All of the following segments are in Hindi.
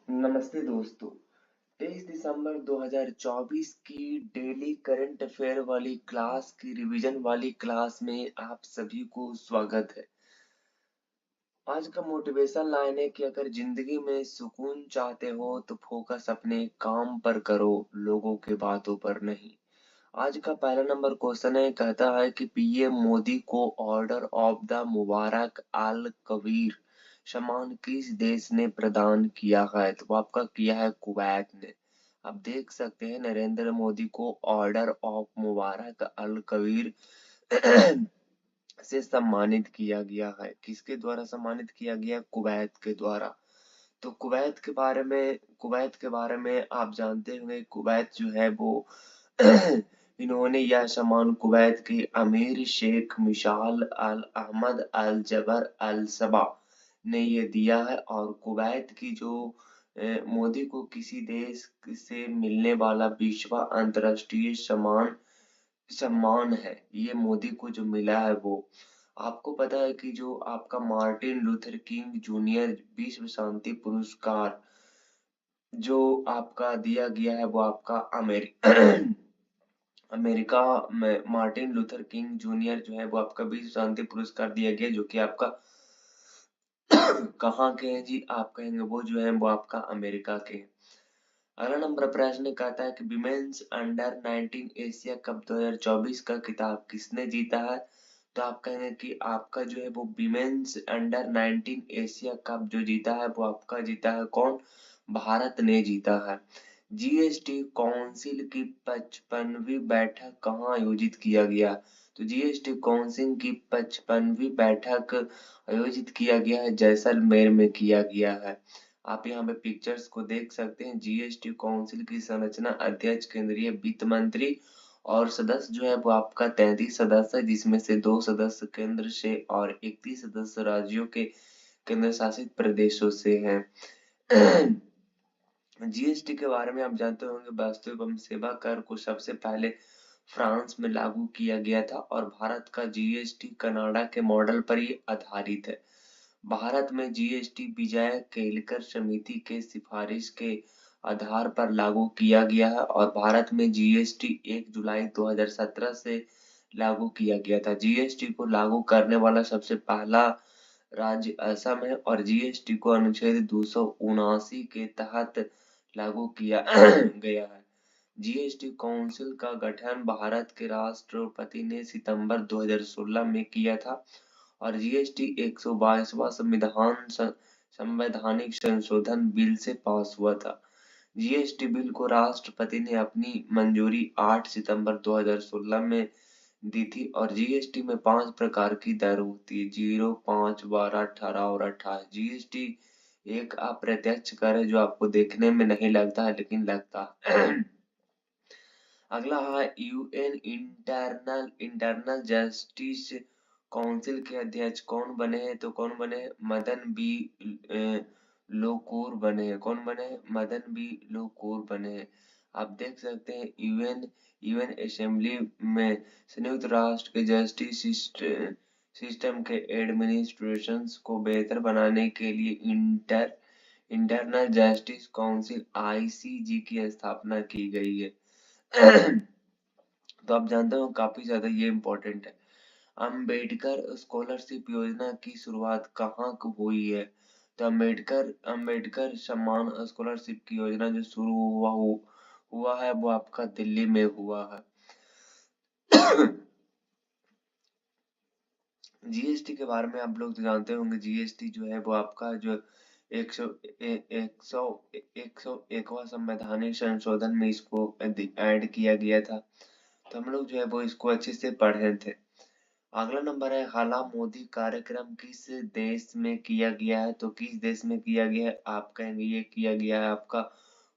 नमस्ते दोस्तों। 23 दिसंबर 2024 की डेली करंट अफेयर वाली क्लास की रिवीजन वाली क्लास में आप सभी को स्वागत है। आज का मोटिवेशन लाइन है कि अगर जिंदगी में सुकून चाहते हो तो फोकस अपने काम पर करो, लोगों की बातों पर नहीं। आज का पहला नंबर क्वेश्चन है, कहता है कि पीएम मोदी को ऑर्डर ऑफ द मुबारक अल कबीर सम्मान किस देश ने प्रदान किया है? तो आपका किया है कुवैत ने। आप देख सकते हैं नरेंद्र मोदी को ऑर्डर ऑफ मुबारक अल कबीर से सम्मानित किया गया है। किसके द्वारा सम्मानित किया गया? कुवैत के द्वारा। तो कुवैत के बारे में आप जानते होंगे। कुवैत जो है वो इन्होंने यह सम्मान कुवैत के अमीर शेख मिशाल अल अहमद अल जबर अल सबा ने ये दिया है। और कुवैत की जो मोदी को किसी देश से मिलने वाला विश्व अंतर्राष्ट्रीय सम्मान सम्मान है, ये मोदी को जो मिला है वो। आपको पता है कि जो आपका मार्टिन लूथर किंग जूनियर विश्व शांति पुरस्कार जो आपका दिया गया है वो आपका अमेरिका में मार्टिन लूथर किंग जूनियर जो है वो आपका विश्व शांति पुरस्कार दिया गया, जो कि आपका कहाँ के हैं जी? आप कहेंगे वो जो है वो आपका अमेरिका के हैं। अगला नंबर प्रश्न कहता है कि विमेन्स अंडर 19 एशिया कप 2024 का खिताब किसने जीता है? तो आप कहेंगे कि आपका जो है वो विमेन्स अंडर 19 एशिया कप जो जीता है वो आपका जीता है कौन? भारत ने जीता है। जीएसटी काउंसिल की 55वीं बैठक कहाँ आयोजित किया गया? तो जीएसटी काउंसिल की 55वीं बैठक आयोजित किया गया है, जैसलमेर में किया गया है। आप यहाँ पे पिक्चर्स को देख सकते हैं। जीएसटी काउंसिल की संरचना अध्यक्ष केंद्रीय वित्त मंत्री और सदस्य जो है वो आपका 33 सदस्य है, जिसमें से 2 सदस्य केंद्र से और 31 सदस्य राज्यों के केंद्र शासित प्रदेशों से हैं। जीएसटी के बारे में आप जानते होंगे। वस्तु एवं सेवा कर को सबसे पहले फ्रांस में लागू किया गया था और भारत का जीएसटी कनाडा के मॉडल पर ही आधारित है। भारत में जीएसटी विजय केलकर समिति के सिफारिश के आधार पर लागू किया गया है और भारत में जीएसटी 1 जुलाई 2017 से लागू किया गया था। जीएसटी को लागू करने वाला सबसे पहला राज्य असम है और जीएसटी को अनुच्छेद 279 के तहत लागू किया गया है। जीएसटी काउंसिल का गठन भारत के राष्ट्रपति ने सितंबर 2016 में किया था और जीएसटी 122वां संवैधानिक संशोधन बिल से पास हुआ था। जीएसटी बिल को राष्ट्रपति ने अपनी मंजूरी 8 सितंबर 2016 में दी थी और जीएसटी में 5 प्रकार की दर होती है: 0, 5, 12, 18 और 28। जीएसटी एक अप्रत्यक्ष कर है जो आपको देखने में नहीं लगता है लेकिन लगता है। अगला है यूएन इंटरनल जस्टिस काउंसिल के अध्यक्ष कौन बने हैं? तो कौन बने हैं? मदन बी लोकुर बने हैं। कौन बने हैं? मदन बी लोकुर बने हैं। आप देख सकते हैं यूएन असेंबली में संयुक्त राष्ट्र के जस्टिस सिस्टम के एडमिनिस्ट्रेशन को बेहतर बनाने के लिए इंटरनल जस्टिस काउंसिल आईसीजी की स्थापना की गई है। तो आप जानते हो काफी ज्यादा ये इम्पोर्टेंट है। अम्बेडकर स्कॉलरशिप योजना की शुरुआत कहाँ हुई है? तो अम्बेडकर सम्मान स्कॉलरशिप की योजना जो शुरू हुआ है वो आपका दिल्ली में हुआ है। जीएसटी के बारे में आप लोग तो जानते होंगे। जीएसटी जो है वो आपका जो 101वां संवैधानिक संशोधन में इसको ऐड किया गया था। तो हम लोग जो है वो इसको अच्छे से पढ़े थे। अगला नंबर है, हाला मोदी कार्यक्रम किस देश में किया गया है? तो किस देश में किया गया है? आप कहेंगे ये किया गया है आपका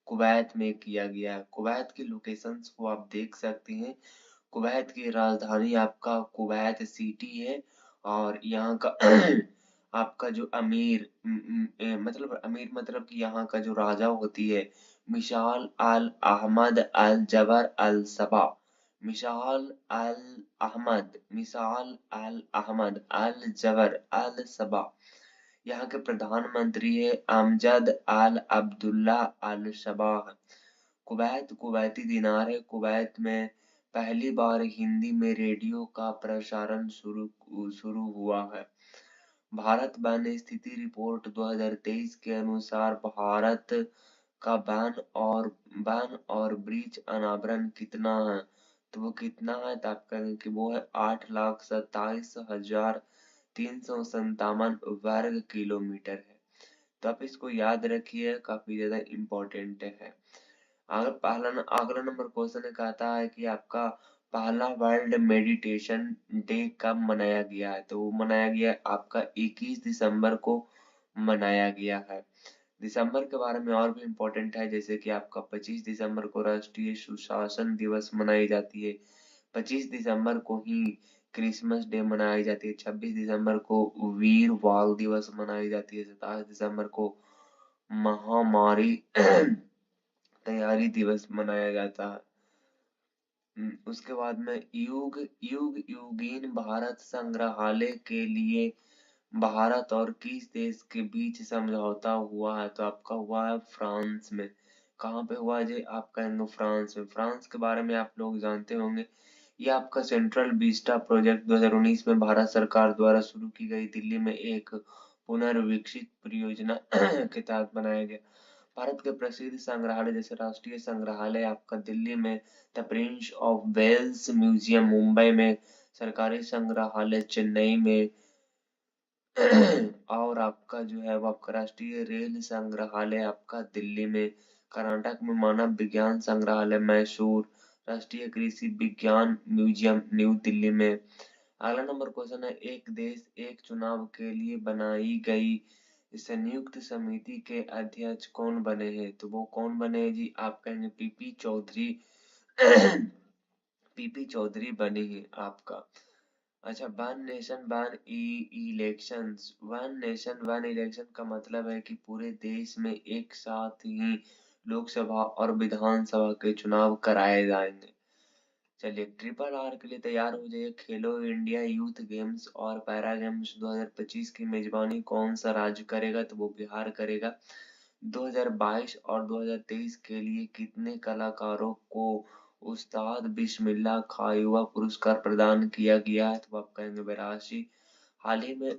कुवैत में किया गया है। कुवैत की लोकेशंस को आप देख सकते हैं। कुवैत की राजधानी आपका कुवैत सिटी है और यहाँ का आपका जो अमीर मतलब कि यहाँ का जो राजा होती है मिशाल अल अहमद अल जबर अल सबा। मिसाल अल अहमद अल जबर अल सबा यहाँ के प्रधानमंत्री है अमजद अल अब्दुल्ला अल सबाह। कुवैत कुवैती दिनार है। कुवैत में पहली बार हिंदी में रेडियो का प्रसारण शुरू शुरू हुआ है। भारत वन स्थिति रिपोर्ट 2023 के अनुसार भारत का वन और वृक्ष अनावरण कितना है? तो वो कितना है? तो आप कहेंगे कि वो है 8,27,357 वर्ग किलोमीटर है। तो आप इसको याद रखिए, काफी ज्यादा इम्पोर्टेंट है। अगला नंबर क्वेश्चन कहता है कि आपका पहला वर्ल्ड मेडिटेशन डे कब मनाया गया है? तो वो मनाया गया है आपका 21 दिसंबर को मनाया गया है। दिसंबर के बारे में और भी इम्पोर्टेंट है, जैसे कि आपका 25 दिसंबर को राष्ट्रीय सुशासन दिवस मनाई जाती है। 25 दिसंबर को ही क्रिसमस डे मनाई जाती है। 26 दिसंबर को वीर बाल दिवस मनाई जाती है। 27 दिसंबर को महामारी तैयारी दिवस मनाया जाता है। उसके बाद में युगीन भारत संग्रहालय के लिए भारत और किस देश के बीच समझौता हुआ है? तो आपका हुआ है फ्रांस में। कहाँ पे हुआ जी? आप कहेंगे फ्रांस में। फ्रांस के बारे में आप लोग जानते होंगे, ये आपका सेंट्रल विस्टा प्रोजेक्ट 2019 में भारत सरकार द्वारा शुरू की गई दिल्ली में एक पुनर्विकसित परियोजना के तहत बनाया गया। भारत के प्रसिद्ध संग्रहालय जैसे राष्ट्रीय संग्रहालय आपका दिल्ली में, the Prince of Wales Museum Mumbai में, सरकारी संग्रहालय चेन्नई में और आपका जो है वो आपका राष्ट्रीय रेल संग्रहालय आपका दिल्ली में, कर्नाटक में मानव विज्ञान संग्रहालय मैसूर, राष्ट्रीय कृषि विज्ञान म्यूजियम न्यू दिल्ली में। अगला नंबर क्वेश्चन है, एक देश एक चुनाव के लिए बनाई गई संयुक्त समिति के अध्यक्ष कौन बने हैं? तो वो कौन बने हैं जी? आप कहेंगे पीपी चौधरी पीपी चौधरी बनी है आपका। अच्छा, one nation one elections. One nation one election का मतलब है कि पूरे देश में एक साथ ही लोकसभा और विधानसभा के चुनाव कराए जाएंगे। चलिए, ट्रिपल आर के लिए तैयार हो जाइए। खेलो इंडिया यूथ गेम्स और पैरा गेम्स 2025 की मेजबानी कौन सा राज्य करेगा? तो वो बिहार करेगा। 2022 और 2023 के लिए कितने कलाकारों को उस्ताद बिस्मिल्लाह खां युवा पुरस्कार प्रदान किया गया है? तो आप कहेंगे 82। हाल ही में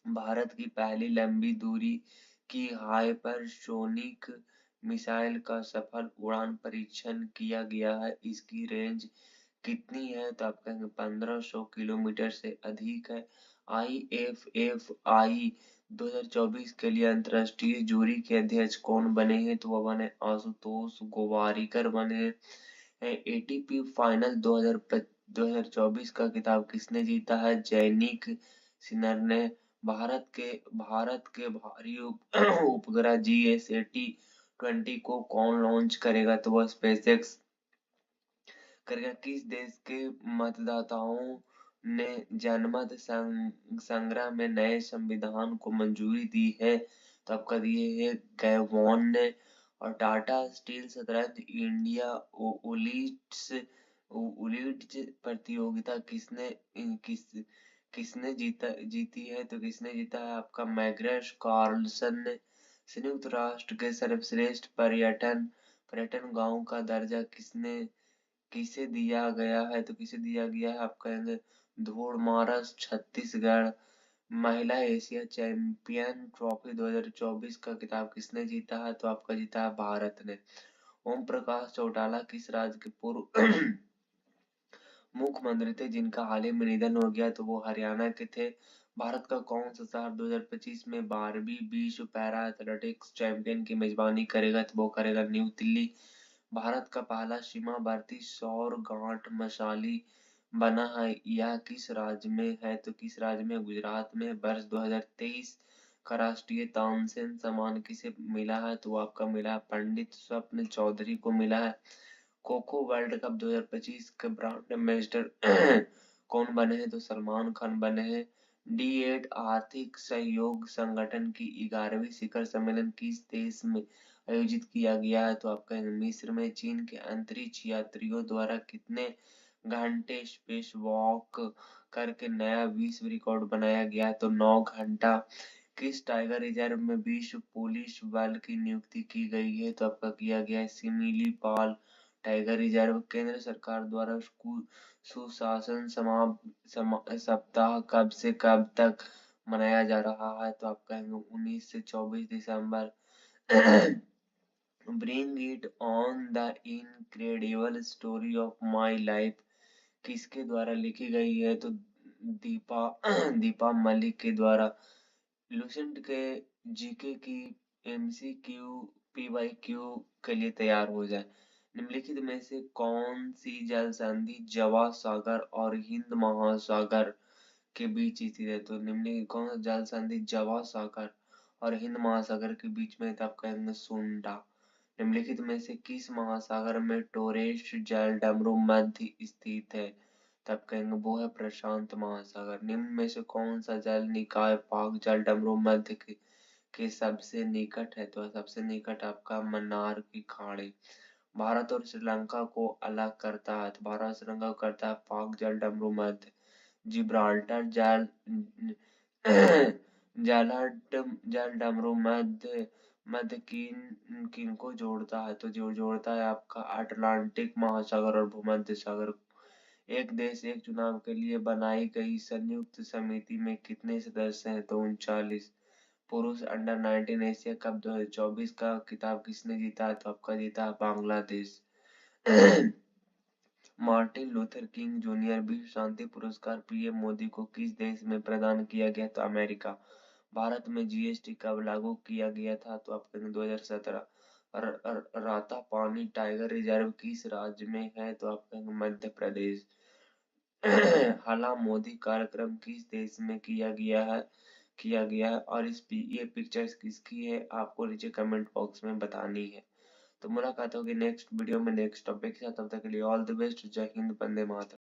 भारत की पहली लंबी दूरी की हाइपरसोनिक मिसाइल का सफल उड़ान परीक्षण किया गया है। इसकी रेंज कितनी है? तो आप कहेंगे 1500 किलोमीटर से अधिक है। IFFI 2024 के लिए अंतर्राष्ट्रीय जूरी के अध्यक्ष कौन बने हैं? तो वो बने आशुतोष गोवारिकर बने हैं। ATP फाइनल 2024 का खिताब किसने जीता है? जैनिक सिन्नर ने। भारत के भारी उपग्रह GSAT-20 को कौन लॉन्च करेगा? तो वो स्पेसएक्स करेगा। किस देश के मतदाताओं ने जनमत संग्रह में नए संविधान को मंजूरी दी है? तो आपका दिए है गैबोन ने। और टाटा स्टील शतरंज इंडिया उलीट्स प्रतियोगिता किसने जीती है? तो किसने जीता है? आपका मैग्नस कार्लसन ने। संयुक्त राष्ट्र के सर्वश्रेष्ठ पर्यटन गांव का दर्जा किसे दिया गया है? तो किसे दिया गया है? आप कहेंगे धूड़मारस छत्तीसगढ़। महिला एशिया चैंपियन ट्रॉफी 2024 का खिताब किसने जीता है? तो आपका जीता है भारत ने। ओम प्रकाश चौटाला किस राज्य के पूर्व मुख्यमंत्री थे जिनका हाल ही में निधन हो गया? तो वो हरियाणा के थे। भारत का कौन सा शहर 2025 में 12वीं विश्व पैरा एथलेटिक्स चैंपियन की मेजबानी करेगा? तो वो करेगा न्यू दिल्ली। भारत का पहला सीमावर्ती सौर गांठ मशाली बना है, यह किस राज्य में है? तो किस राज्य में? गुजरात में। वर्ष 2023 का राष्ट्रीय तानसेन सम्मान किसे मिला है? तो आपका मिला है पंडित स्वप्न चौधरी को मिला है। खो-खो वर्ल्ड कप 2025 के ब्रांड एम्बेसडर कौन बने हैं? तो सलमान खान बने हैं। D8 आर्थिक सहयोग संगठन की 11वीं शिखर सम्मेलन किस देश में आयोजित किया गया है? तो आप कहेंगे मिस्र में। चीन के अंतरिक्ष यात्रियों द्वारा कितने घंटे स्पेस वॉक करके नया विश्व रिकॉर्ड बनाया गया। तो 9 घंटा किस टाइगर रिजर्व में विश्व पुलिस बल की नियुक्ति की गई है? तो आपका किया गया है सिमिलीपाल टाइगर रिजर्व। केंद्र सरकार द्वारा सुशासन सप्ताह कब से कब तक मनाया जा रहा है? तो आप कहेंगे 19 से 24 दिसंबर। Bring it on the incredible story of my life किसके द्वारा लिखी गई है? तो दीपा दीपा मलिक के द्वारा। लुसेंट के जीके की एमसीक्यू पीवाईक्यू के लिए तैयार हो जाए। निम्नलिखित में से कौन सी जल संधि जवा सागर और हिंद महासागर के बीच स्थित है? तो निम्नलिखित कौन सा जल संधि जवा सागर और हिंद महासागर के बीच में? तो आप कहेंगे सुंडा। निम्नलिखित में से किस महासागर में टोरेस जल डमरू मध्य स्थित है? तब कहेंगे वो है प्रशांत महासागर। निम्न में से कौन सा जल निकाय पाक जल डमरू मध्य के सबसे निकट है? तो सबसे निकट आपका मन्नार की खाड़ी। भारत और श्रीलंका को अलग करता है? तो भारत और श्रीलंका को करता है पाक जल डमरू मध्य। जिब्राल्टर जल जल डमरू मध्य मध्य किनको जोड़ता है? तो जो जोड़ता है आपका अटलांटिक महासागर और भूमध्य सागर। एक देश एक चुनाव के लिए बनाई गई संयुक्त समिति में कितने सदस्य हैं? तो 39। पुरुष अंडर-19 एशिया कप 2024 का खिताब किसने जीता? तो आपका जीता Bangladesh. Martin Luther king junior विश्व शांति पुरस्कार पीएम मोदी को किस देश में प्रदान किया गया? तो अमेरिका। भारत में जीएसटी कब लागू किया गया था? तो आपके 2017। रातापानी टाइगर रिजर्व किस राज्य में है? तो आप कहेंगे मध्य प्रदेश। हाला मोदी कार्यक्रम किस देश में किया गया है और ये पिक्चर्स किसकी है? आपको नीचे कमेंट बॉक्स में बतानी है। तो मुलाकात होगी नेक्स्ट वीडियो में नेक्स्ट टॉपिक के साथ। तब तक के लिए ऑल द बेस्ट। जय हिंद, वंदे मातरम।